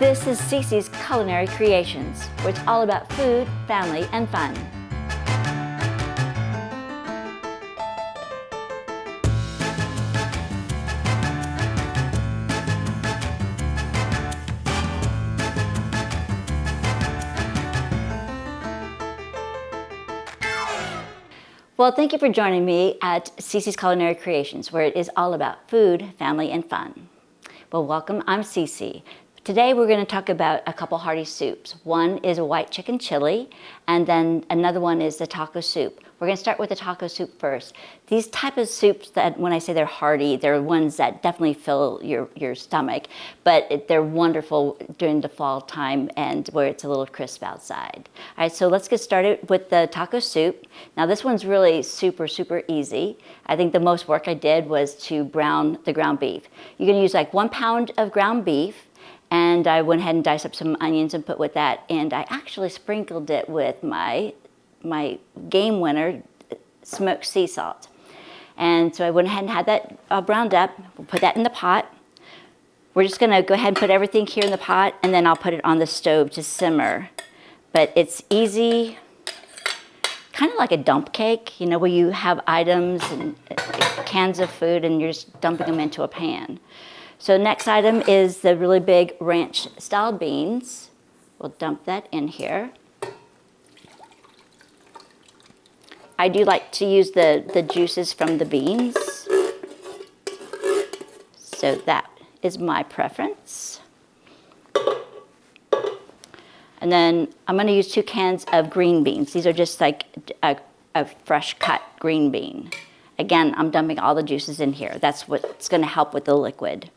This is CC's Culinary Creations, where it's all about food, family, and fun. Well, thank you for joining me at CC's Culinary Creations, where it is all about food, family, and fun. Well, welcome, I'm CC. Today we're going to talk about a couple hearty soups. One is a white chicken chili, and then another one is the taco soup. We're going to start with the taco soup first. These type of soups, that when I say they're hearty, they're ones that definitely fill your stomach, but they're wonderful during the fall time and where it's a little crisp outside. All right, so let's get started with the taco soup. Now this one's really super easy. I think the most work I did was to brown the ground beef. You're going to use like 1 pound of ground beef, and I went ahead and diced up some onions and put with that, and I actually sprinkled it with my game winner smoked sea salt. And so I went ahead and had that browned up. We'll put that in the pot. We're just gonna go ahead and put everything here in the pot, and then I'll put it on the stove to simmer. But it's easy, kind of like a dump cake, you know, where you have items and cans of food and you're just dumping them into a pan. So next item is the really big ranch style beans. We'll dump that in here. I do like to use the juices from the beans. So that is my preference. And then I'm going to use 2 cans of green beans. These are just like a fresh cut green bean. Again, I'm dumping all the juices in here. That's what's going to help with the liquid.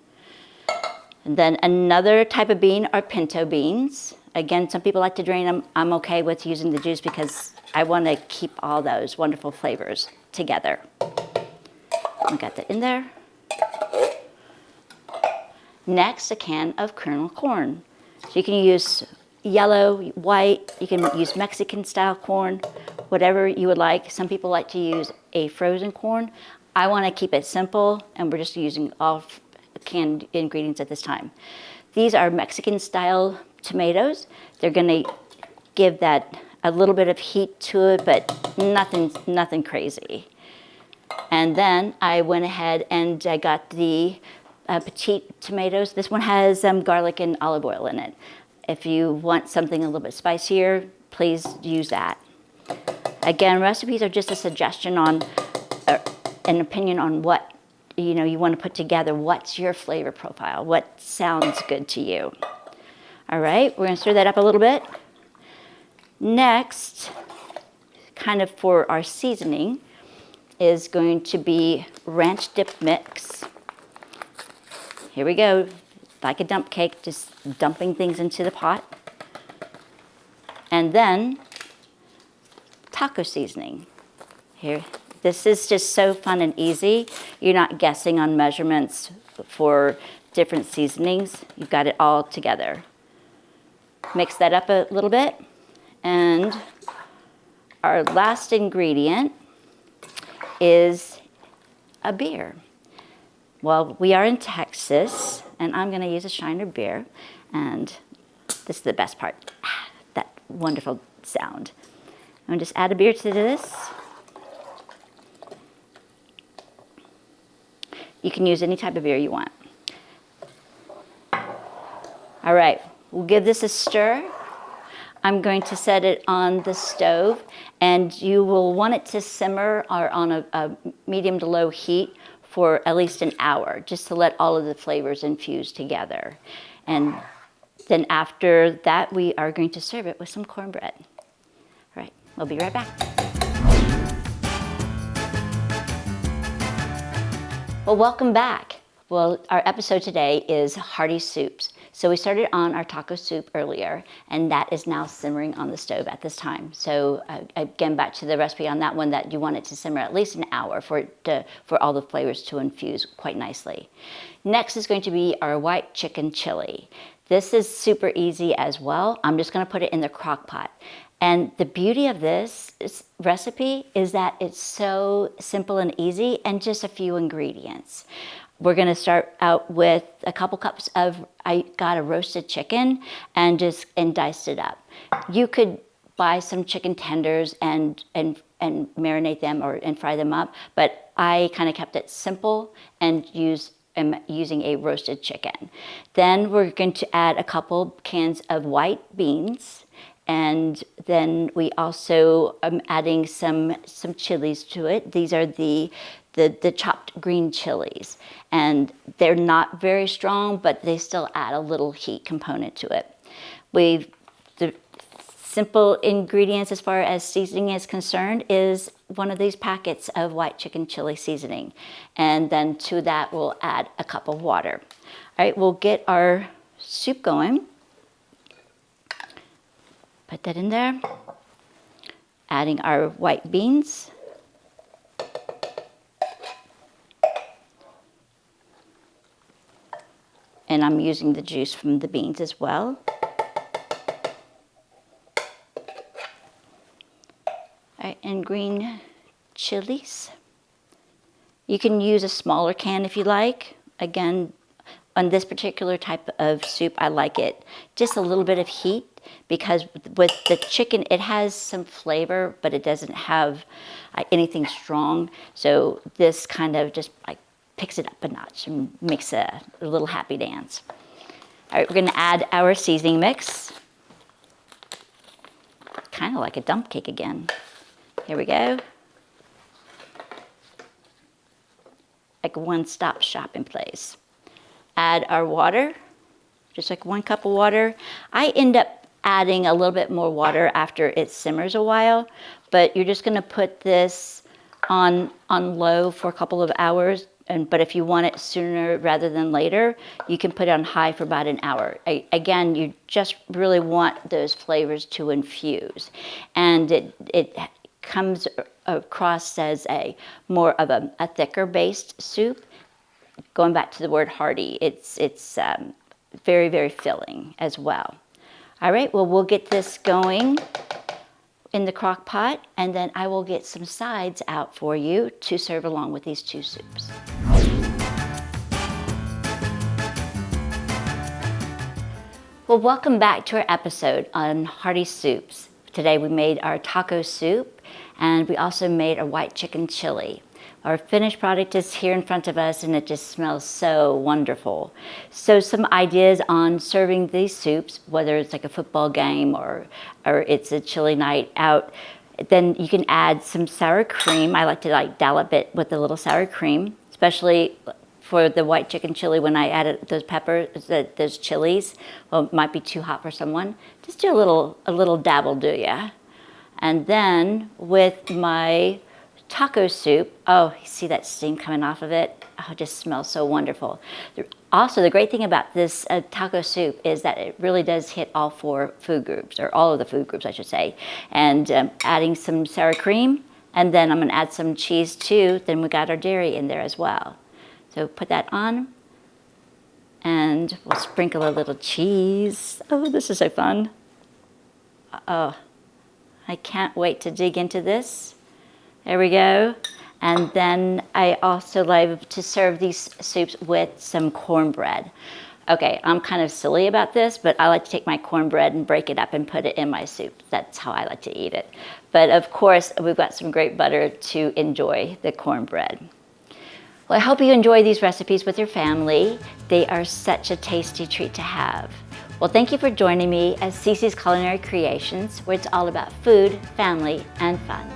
And then another type of bean are pinto beans. Again, some people like to drain them. I'm okay with using the juice because I want to keep all those wonderful flavors together. I got that in there. Next, a can of kernel corn. So you can use yellow, white, you can use Mexican style corn, whatever you would like. Some people like to use a frozen corn. I want to keep it simple, and we're just using all canned ingredients at this time. These are Mexican style tomatoes. They're going to give that a little bit of heat to it, but nothing crazy. And then I went ahead and I got the petite tomatoes. This one has garlic and olive oil in it. If you want something a little bit spicier, please use that. Again, recipes are just a suggestion on, an opinion on what you want to put together. What's your flavor profile? What sounds good to you? All right, we're going to stir that up a little bit. Next, kind of for our seasoning, is going to be ranch dip mix. Here we go, like a dump cake, just dumping things into the pot. And then taco seasoning. Here. This is just so fun and easy. You're not guessing on measurements for different seasonings. You've got it all together. Mix that up a little bit. And our last ingredient is a beer. Well, we are in Texas, and I'm gonna use a Shiner beer. And this is the best part, that wonderful sound. I'm gonna just add a beer to this. You can use any type of beer you want. All right, we'll give this a stir. I'm going to set it on the stove, and you will want it to simmer or on a medium to low heat for at least an hour, just to let all of the flavors infuse together. And then after that, we are going to serve it with some cornbread. All right, we'll be right back. Well, welcome back. Well, our episode today is Hearty Soups. So we started on our taco soup earlier, and that is now simmering on the stove at this time. So again, back to the recipe on that one, that you want it to simmer at least an hour for all the flavors to infuse quite nicely. Next is going to be our white chicken chili. This is super easy as well. I'm just gonna put it in the crock pot. And the beauty of this recipe is that it's so simple and easy and just a few ingredients. we're gonna start out with a couple cups of, I got a roasted chicken and diced it up. You could buy some chicken tenders and marinate them and fry them up, but I kind of kept it simple and am using a roasted chicken. Then we're going to add a couple cans of white beans, and then we also adding some chilies to it. These are the chopped green chilies, and they're not very strong, but they still add a little heat component to it. The simple ingredients as far as seasoning is concerned is one of these packets of white chicken chili seasoning, and then to that we'll add a cup of water. All right, we'll get our soup going. Put that in there, adding our white beans. And I'm using the juice from the beans as well. All right, and green chilies. You can use a smaller can if you like. Again, on this particular type of soup, I like it just a little bit of heat, because with the chicken, it has some flavor, but it doesn't have anything strong. So this kind of just like picks it up a notch and makes a little happy dance. All right, we're gonna add our seasoning mix. Kind of like a dump cake again. Here we go. Like a one-stop shopping place. Add our water, just like 1 cup of water. I end up adding a little bit more water after it simmers a while, but you're just gonna put this on low for a couple of hours. But if you want it sooner rather than later, you can put it on high for about an hour. Again, you just really want those flavors to infuse. And it comes across as more of a thicker based soup. Going back to the word hearty, it's very, very filling as well. All right, well, we'll get this going in the crock pot, and then I will get some sides out for you to serve along with these 2 soups. Well, welcome back to our episode on Hearty Soups. Today we made our taco soup, and we also made a white chicken chili. Our finished product is here in front of us, and it just smells so wonderful. So some ideas on serving these soups, whether it's like a football game or it's a chili night out, then you can add some sour cream. I like to dollop it with a little sour cream, especially for the white chicken chili. When I added those peppers, those chilies, well, it might be too hot for someone. Just do a little dabble, do ya? And then with my taco soup, oh, you see that steam coming off of it? Oh, it just smells so wonderful. Also, the great thing about this taco soup is that it really does hit all 4 food groups, or all of the food groups, I should say. And adding some sour cream, and then I'm gonna add some cheese too. Then we got our dairy in there as well. So put that on, and we'll sprinkle a little cheese. Oh, this is so fun. Oh, I can't wait to dig into this. There we go. And then I also like to serve these soups with some cornbread. Okay, I'm kind of silly about this, but I like to take my cornbread and break it up and put it in my soup. That's how I like to eat it. But of course, we've got some great butter to enjoy the cornbread. Well, I hope you enjoy these recipes with your family. They are such a tasty treat to have. Well, thank you for joining me at CC's Culinary Creations, where it's all about food, family, and fun.